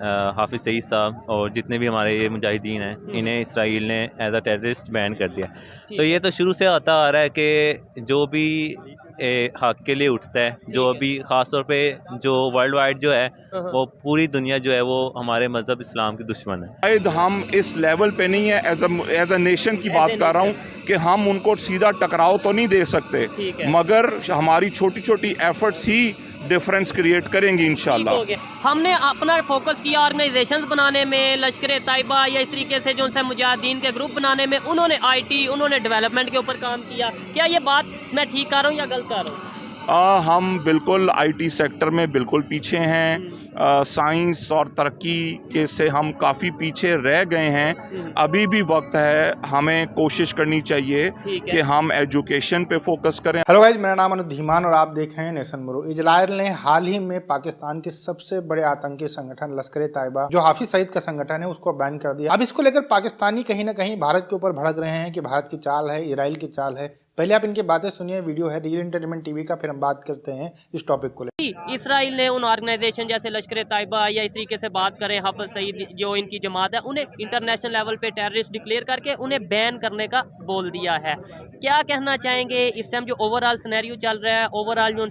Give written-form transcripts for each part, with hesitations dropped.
हाफिज़ सईद साहब और जितने भी हमारे ये मुजाहिदीन हैं, इन्हें इसराइल ने एज अ टेररिस्ट बैन कर दिया। तो ये तो शुरू से आता आ रहा है कि जो भी हक़ के लिए उठता है, जो अभी ख़ास तौर पे जो वर्ल्ड वाइड जो है, वो पूरी दुनिया जो है वो हमारे मज़हब इस्लाम की दुश्मन है। शायद हम इस लेवल पे नहीं है, एज अ नेशन की बात कर रहा हूँ कि हम उनको सीधा टकराव तो नहीं दे सकते, मगर हमारी छोटी छोटी एफर्ट्स ही डिफरेंस क्रिएट करेंगी इंशाल्लाह। हमने अपना फोकस किया ऑर्गेनाइजेशंस बनाने में, लश्कर तैयबा या इस तरीके से जो है मुजाहिदीन के ग्रुप बनाने में, उन्होंने आईटी, उन्होंने डेवलपमेंट के ऊपर काम किया। क्या ये बात मैं ठीक कर रहा हूँ या गलत कर रहा हूँ? हम बिल्कुल आईटी सेक्टर में बिल्कुल पीछे हैं। साइंस और तरक्की के से हम काफ़ी पीछे रह गए हैं। अभी भी वक्त है, हमें कोशिश करनी चाहिए कि हम एजुकेशन पे फोकस करें। हेलो गाइस, मेरा नाम अनुधीमान और आप देख रहे हैं नेशन ब्रो। इजराइल ने हाल ही में पाकिस्तान के सबसे बड़े आतंकी संगठन लश्कर तैयबा, जो हाफिज सईद का संगठन है, उसको बैन कर दिया। अब इसको लेकर पाकिस्तानी कहीं ना कहीं भारत के ऊपर भड़क रहे हैं कि भारत की चाल है, इजराइल की चाल है। पहले आप इनकी बातें सुनिए, वीडियो है रियल एंटरटेनमेंट टीवी का, फिर हम बात करते हैं इस टॉपिक को लेकर। इसराइल ने उन ऑर्गेनाइजेशन जैसे लश्कर तैयबा या इस तरीके से बात करें, हाफिज सईद जो इनकी जमात है, उन्हें इंटरनेशनल लेवल पे टेररिस्ट डिक्लेयर करके उन्हें बैन करने का बोल दिया है। क्या कहना चाहेंगे इस टाइम जो ओवरऑल सिनेरियो चल रहा है, ओवरऑल जो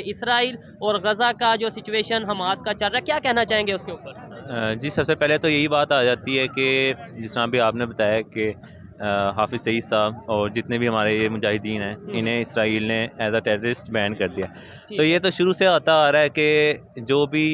इसराइल और गजा का जो सिचुएशन हमास का चल रहा है, क्या कहना चाहेंगे उसके ऊपर? जी, सबसे पहले तो यही बात आ जाती है कि जिस तरह भी आपने बताया कि हाफिज़ सईद साहब और जितने भी हमारे ये मुजाहिदीन हैं, इन्हें इसराइल ने एज अ टेररिस्ट बैन कर दिया। तो ये तो शुरू से आता आ रहा है कि जो भी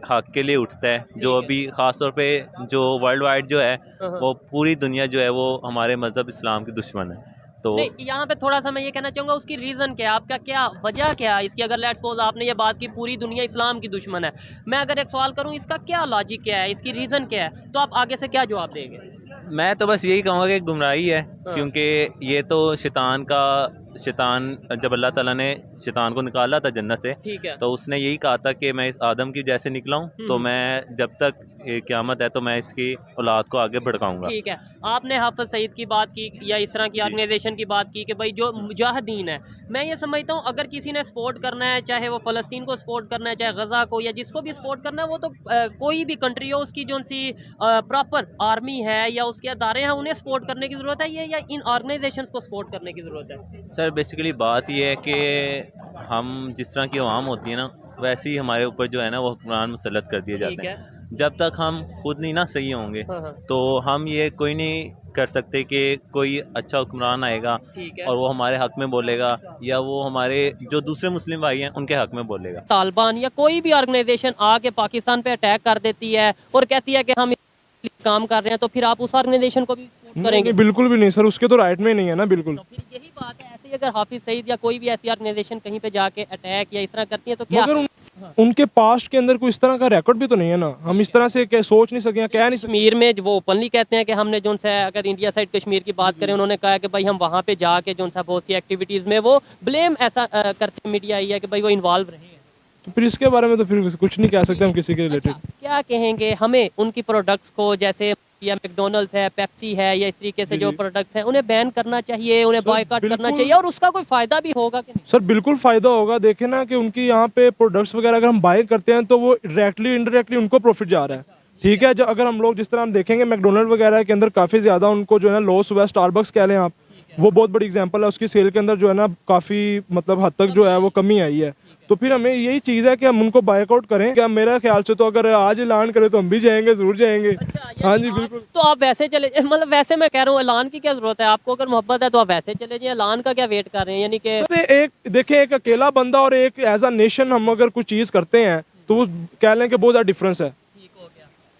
हक़ के लिए उठता है, जो अभी ख़ास तौर पे जो वर्ल्ड वाइड जो है, वो पूरी दुनिया जो है वो हमारे मज़हब इस्लाम की दुश्मन है। तो यहाँ पे थोड़ा सा मैं ये कहना चाहूँगा, उसकी रीज़न क्या है, आपका क्या वजह क्या है इसकी? अगर लेट्स सपोज आपने ये बात की पूरी दुनिया इस्लाम की दुश्मन है, मैं अगर एक सवाल करूँ इसका क्या लॉजिक क्या है, इसकी रीज़न क्या है, तो आप आगे से क्या जवाब देंगे? मैं तो बस यही कहूँगा कि गुमराही है, क्योंकि ये तो शैतान जब अल्लाह ताला ने शैतान को निकाला था जन्नत से, ठीक है, तो उसने यही कहा था कि मैं इस आदम की जैसे निकला हूँ, तो मैं जब तक क़यामत है तो मैं इसकी औलाद को आगे भड़काऊंगा। ठीक है, आपने हाफिज सईद की बात की या इस तरह की ऑर्गेनाइजेशन की बात की कि भाई जो मुजाहिदीन है, मैं ये समझता हूँ अगर किसी ने सपोर्ट करना है, चाहे वो फ़लस्तीन को सपोर्ट करना है, चाहे गज़ा को, या जिसको भी सपोर्ट करना है, वो तो कोई भी कंट्री हो, उसकी जो सी प्रॉपर आर्मी है या उसके अदारे हैं, उन्हें सपोर्ट करने की ज़रूरत है, ये या इन ऑर्गेनाइजेशंस को सपोर्ट करने की ज़रूरत है? सर, बेसिकली बात ये है कि हम जिस तरह की अवाम होती है ना, वैसे ही हमारे ऊपर जो है ना वो हुक्मरान मुसल्लत कर दिए जाते हैं। जब तक हम खुद नहीं ना सही होंगे, तो हम ये कोई नहीं कर सकते कि कोई अच्छा हुक्मरान आएगा और वो हमारे हक में बोलेगा या वो हमारे जो दूसरे मुस्लिम भाई हैं उनके हक में बोलेगा। तालिबान या कोई भी ऑर्गेनाइजेशन आके पाकिस्तान पे अटैक कर देती है और कहती है कि हम काम कर रहे हैं, तो फिर आप उस ऑर्गेनाइजेशन को भी करेंगे? नहीं, बिल्कुल भी नहीं सर, उसके तो राइट में नहीं है ना, बिल्कुल। तो फिर यही बात है, ऐसे ही अगर हाफिज सईद या कोई भी ऐसी ऑर्गेनाइजेशन कहीं पे जाके अटैक या इस तरह करती है, तो क्या उनके पास्ट के अंदर कोई इस तरह का रिकॉर्ड भी तो नहीं है ना, हम इस तरह से सोच नहीं सके, कह नहीं सकते। कश्मीर में वो ओपनली कहते हैं कि हमने जो है, अगर इंडिया साइड कश्मीर की बात करें, उन्होंने कहा कि भाई हम वहाँ पे जाके जो है बहुत सी एक्टिविटीज़ में वो ब्लेम ऐसा करते मीडिया आई है कि भाई वो इन्वॉल्व रहे हैं। तो फिर इसके बारे में तो फिर कुछ नहीं कह सकते हम किसी के रिलेटेड। क्या कहेंगे हमें उनकी प्रोडक्ट्स को, जैसे या मैकडॉनल्ड्स है, पेप्सी है, या इस तरीके से जो प्रोडक्ट्स हैं, उन्हें बैन करना चाहिए, उन्हें बॉयकॉट करना चाहिए, और उसका कोई फायदा भी होगा कि नहीं? सर बिल्कुल फायदा होगा। देखें ना कि उनकी यहाँ पे प्रोडक्ट्स वगैरह अगर हम बाय करते हैं तो वो डायरेक्टली इनडायरेक्टली उनको प्रॉफिट जा रहा है। ठीक है, जो अगर हम लोग जिस तरह हम देखेंगे मैकडॉनल्ड वगैरह के अंदर काफ़ी ज़्यादा उनको जो है ना लॉस हुआ है। स्टारबक्स कह लें आप, वो बहुत बड़ी एग्जाम्पल है, उसकी सेल के अंदर जो है ना काफ़ी मतलब हद तक जो है वो कमी आई है। तो फिर हमें यही चीज़ है कि हम उनको बायकआउट करें। क्या मेरा ख्याल से तो अगर आज ऐलान करें तो हम भी जाएंगे, जरूर जाएंगे। हाँ जी बिल्कुल। तो आप वैसे चले, मतलब वैसे मैं कह रहा हूँ ऐलान की क्या जरूरत है? आपको अगर मोहब्बत है तो आप वैसे चले जाइए, ऐलान का क्या वेट कर रहे हैं? यानी कि एक देखें, एक अकेला बंदा और एक एज अ नेशन हम अगर कुछ चीज़ करते हैं तो वो कह लें कि बहुत ज़्यादा डिफरेंस है।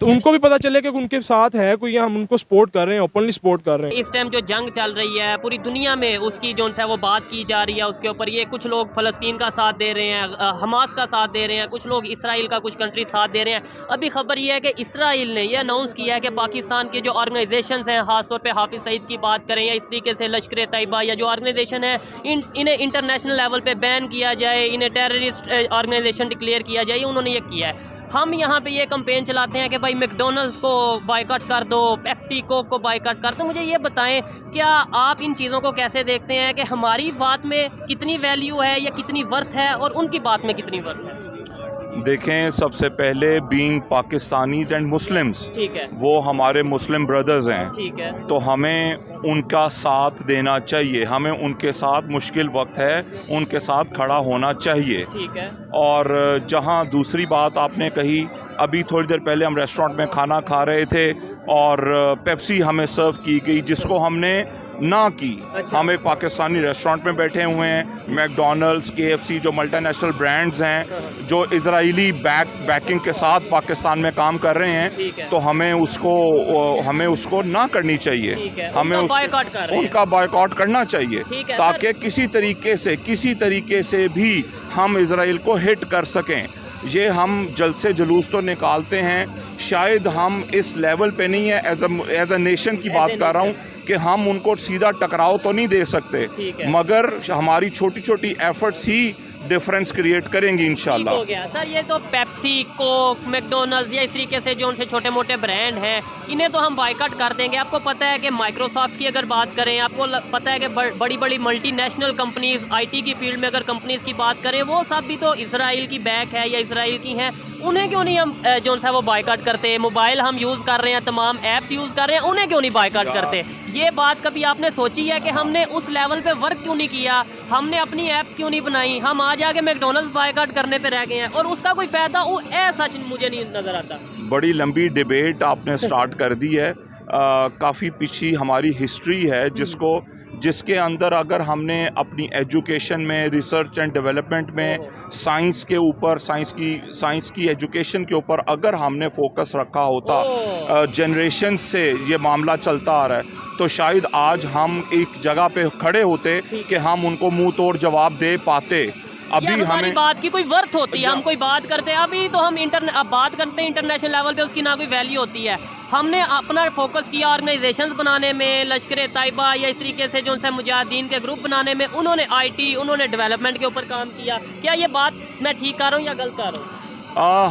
तो उनको भी पता चले कि उनके साथ है कोई, हम उनको सपोर्ट कर रहे हैं, ओपनली सपोर्ट कर रहे हैं। इस टाइम जो जंग चल रही है पूरी दुनिया में, उसकी जो है वो बात की जा रही है उसके ऊपर। ये कुछ लोग फ़लस्तीन का साथ दे रहे हैं, हमास का साथ दे रहे हैं, कुछ लोग इसराइल का, कुछ कंट्री साथ दे रहे हैं। अभी खबर ये है कि इसराइल ने यह अनाउंस किया है कि पाकिस्तान के जो ऑर्गेनाइजेशंस हैं, खासतौर पे हाफिज सईद की बात करें या इस तरीके से लश्कर तैयबा या जो ऑर्गेनाइजेशन है, इन्हें इंटरनेशनल लेवल पे बैन किया जाए, इन्हें टेररिस्ट ऑर्गेनाइजेशन डिक्लेयर किया जाए। उन्होंने ये किया है। हम यहाँ पे ये कैंपेन चलाते हैं कि भाई मैकडॉनल्ड्स को बायकॉट कर दो, पेप्सी कोक को बायकॉट कर दो। मुझे ये बताएं, क्या आप इन चीज़ों को कैसे देखते हैं कि हमारी बात में कितनी वैल्यू है या कितनी वर्थ है और उनकी बात में कितनी वर्थ है? देखें, सबसे पहले बीइंग पाकिस्तानीज एंड मुस्लिम्स, ठीक है, वो हमारे मुस्लिम ब्रदर्स हैं, ठीक है, तो हमें उनका साथ देना चाहिए, हमें उनके साथ मुश्किल वक्त है उनके साथ खड़ा होना चाहिए। ठीक है, और जहां दूसरी बात आपने कही, अभी थोड़ी देर पहले हम रेस्टोरेंट में खाना खा रहे थे और पेप्सी हमें सर्व की गई जिसको हमने ना की। अच्छा। हम एक पाकिस्तानी रेस्टोरेंट में बैठे हुए हैं, मैकडोनल्ड्स, KFC जो मल्टीनेशनल ब्रांड्स हैं जो इजरायली बैकिंग के साथ पाकिस्तान में काम कर रहे ठीक है। हैं, तो हमें उसको ना करनी चाहिए, ठीक है, हमें उनका बायकॉट कर रहे हैं। उनका बायकॉट करना चाहिए ठीक है, ताकि किसी तरीके से भी हम इजराइल को हिट कर सकें। ये हम जल्द से जुलूस तो निकालते हैं, शायद हम इस लेवल पे नहीं है, एज अ नेशन की बात कर रहा हूँ कि हम उनको सीधा टकराव तो नहीं दे सकते, ठीक है। मगर हमारी छोटी छोटी एफर्ट्स ही डिफरेंस क्रिएट करेंगी इंशाल्लाह। हो गया सर, ये तो पेप्सी, कोक, मैकडोनल्ड्स या इस तरीके से जो उनसे छोटे मोटे ब्रांड हैं, इन्हें तो हम बायकॉट कर देंगे। आपको पता है कि माइक्रोसॉफ्ट की अगर बात करें, आपको पता है कि बड़ी बड़ी मल्टीनेशनल कंपनीज, IT की फील्ड में अगर कंपनीज की बात करें, वो सब भी तो इसराइल की बैक है या इसराइल की हैं। उन्हें क्यों नहीं हम जो सा वो बायकॉट करते? मोबाइल हम यूज़ कर रहे हैं, तमाम ऐप्स यूज़ कर रहे हैं, उन्हें क्यों नहीं बायकॉट करते? ये बात कभी आपने सोची है कि हमने उस लेवल पे वर्क क्यों नहीं किया? हमने अपनी ऐप्स क्यों नहीं बनाई? हम आज आके मैकडोनल्ड्स बायकॉट करने पे रह गए हैं और उसका कोई फ़ायदा सच मुझे नहीं नज़र आता। बड़ी लंबी डिबेट आपने स्टार्ट कर दी है। काफ़ी पीछी हमारी हिस्ट्री है जिसके अंदर अगर हमने अपनी एजुकेशन में, रिसर्च एंड डेवलपमेंट में, साइंस के ऊपर, साइंस की एजुकेशन के ऊपर अगर हमने फोकस रखा होता, जनरेशन से ये मामला चलता आ रहा है, तो शायद आज हम एक जगह पे खड़े होते कि हम उनको मुंह तोड़ जवाब दे पाते। अभी हमें बात की कोई वर्थ होती है, हम कोई बात करते हैं, अभी तो हम अब बात करते हैं इंटरनेशनल लेवल पे, उसकी ना कोई वैल्यू होती है। हमने अपना फोकस किया ऑर्गेनाइजेशंस बनाने में, लश्कर तैयबा या इस तरीके से जो उनसे मुजाहिदीन के ग्रुप बनाने में, उन्होंने IT, उन्होंने डेवलपमेंट के ऊपर काम किया। क्या ये बात मैं ठीक कर रहा हूँ या गलत कर रहा हूँ?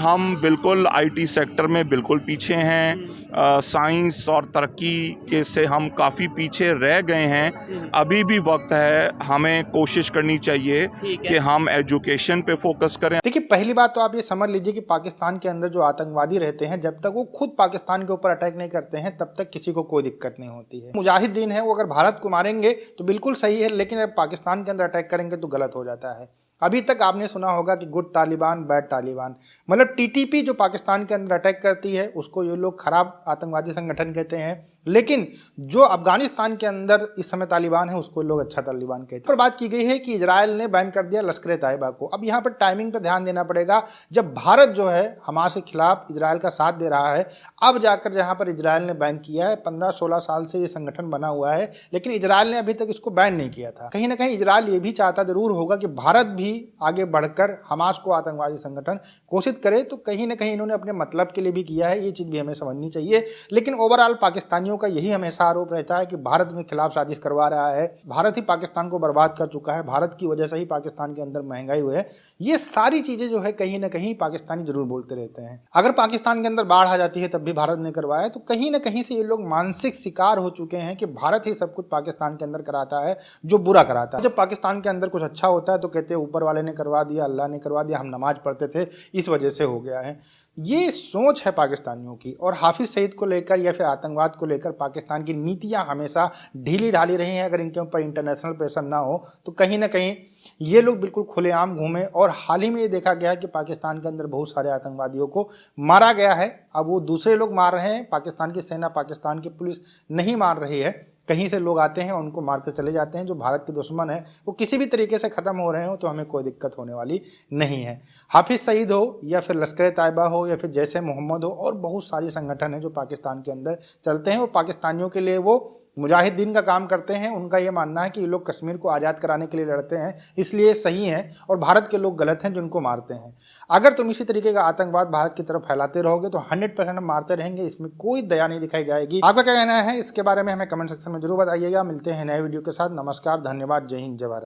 हम बिल्कुल IT सेक्टर में बिल्कुल पीछे हैं। साइंस और तरक्की के से हम काफ़ी पीछे रह गए हैं। अभी भी वक्त है, हमें कोशिश करनी चाहिए कि हम एजुकेशन पे फोकस करें। देखिए, पहली बात तो आप ये समझ लीजिए कि पाकिस्तान के अंदर जो आतंकवादी रहते हैं, जब तक वो खुद पाकिस्तान के ऊपर अटैक नहीं करते हैं, तब तक किसी को कोई दिक्कत नहीं होती है। मुजाहिदीन है, वो अगर भारत को मारेंगे तो बिल्कुल सही है, लेकिन अगर पाकिस्तान के अंदर अटैक करेंगे तो गलत हो जाता है। अभी तक आपने सुना होगा कि गुड तालिबान, बैड तालिबान, मतलब TTP जो पाकिस्तान के अंदर अटैक करती है उसको ये लोग खराब आतंकवादी संगठन कहते हैं, लेकिन जो अफगानिस्तान के अंदर इस समय तालिबान है उसको लोग अच्छा तालिबान कहते हैं। पर बात की गई है कि इजराइल ने बैन कर दिया लश्कर तैयबा को। अब यहाँ पर टाइमिंग पर ध्यान देना पड़ेगा। जब भारत जो है हमास के खिलाफ इजराइल का साथ दे रहा है, अब जाकर जहाँ पर इजराइल ने बैन किया है, 15-16 साल से ये संगठन बना हुआ है, लेकिन इजराइल ने अभी तक इसको बैन नहीं किया था। कहीं ना कहीं इजराइल ये भी चाहता जरूर होगा कि भारत भी आगे बढ़कर हमास को आतंकवादी संगठन घोषित करे, तो कहीं ना कहीं इन्होंने अपने मतलब के लिए भी किया है। ये चीज़ भी हमें समझनी चाहिए। लेकिन ओवरऑल पाकिस्तानियों का यही हमेशा आरोप रहता है कि भारत के खिलाफ साजिश करवा रहा है, भारत ही पाकिस्तान को बर्बाद कर चुका है, भारत की वजह से ही पाकिस्तान के अंदर महंगाई हुई है। ये सारी चीज़ें जो है कहीं ना कहीं पाकिस्तानी जरूर बोलते रहते हैं। अगर पाकिस्तान के अंदर बाढ़ आ जाती है तब भी भारत ने करवाया, तो कहीं ना कहीं से ये लोग मानसिक शिकार हो चुके हैं कि भारत ही सब कुछ पाकिस्तान के अंदर कराता है जो बुरा कराता है। जब पाकिस्तान के अंदर कुछ अच्छा होता है तो कहते हैं ऊपर वाले ने करवा दिया, अल्लाह ने करवा दिया, हम नमाज पढ़ते थे इस वजह से हो गया है। ये सोच है पाकिस्तानियों की। और हाफिज सईद को लेकर या फिर आतंकवाद को लेकर पाकिस्तान की नीतियां हमेशा ढीली ढाली रही हैं। अगर इनके ऊपर इंटरनेशनल प्रेशर ना हो तो कहीं ना कहीं ये लोग बिल्कुल खुलेआम घूमे। और हाल ही में ये देखा गया है कि पाकिस्तान के अंदर बहुत सारे आतंकवादियों को मारा गया है। अब वो दूसरे लोग मार रहे हैं, पाकिस्तान की सेना, पाकिस्तान की पुलिस नहीं मार रही है। कहीं से लोग आते हैं, उनको मार कर चले जाते हैं। जो भारत के दुश्मन है वो किसी भी तरीके से ख़त्म हो रहे हो तो हमें कोई दिक्कत होने वाली नहीं है। हाफिज सईद हो या फिर लश्कर तैयबा हो या फिर जैसे मोहम्मद हो, और बहुत सारी संगठन हैं जो पाकिस्तान के अंदर चलते हैं। वो पाकिस्तानियों के लिए वो मुजाहिदीन का काम करते हैं। उनका ये मानना है कि ये लोग कश्मीर को आज़ाद कराने के लिए लड़ते हैं, इसलिए सही हैं, और भारत के लोग गलत हैं जिनको मारते हैं। अगर तुम इसी तरीके का आतंकवाद भारत की तरफ फैलाते रहोगे तो 100% हम मारते रहेंगे, इसमें कोई दया नहीं दिखाई जाएगी। आपका क्या कहना है इसके बारे में हमें कमेंट सेक्शन में जरूर बताइएगा। मिलते हैं नए वीडियो के साथ। नमस्कार, धन्यवाद, जय हिंद, जय भारत।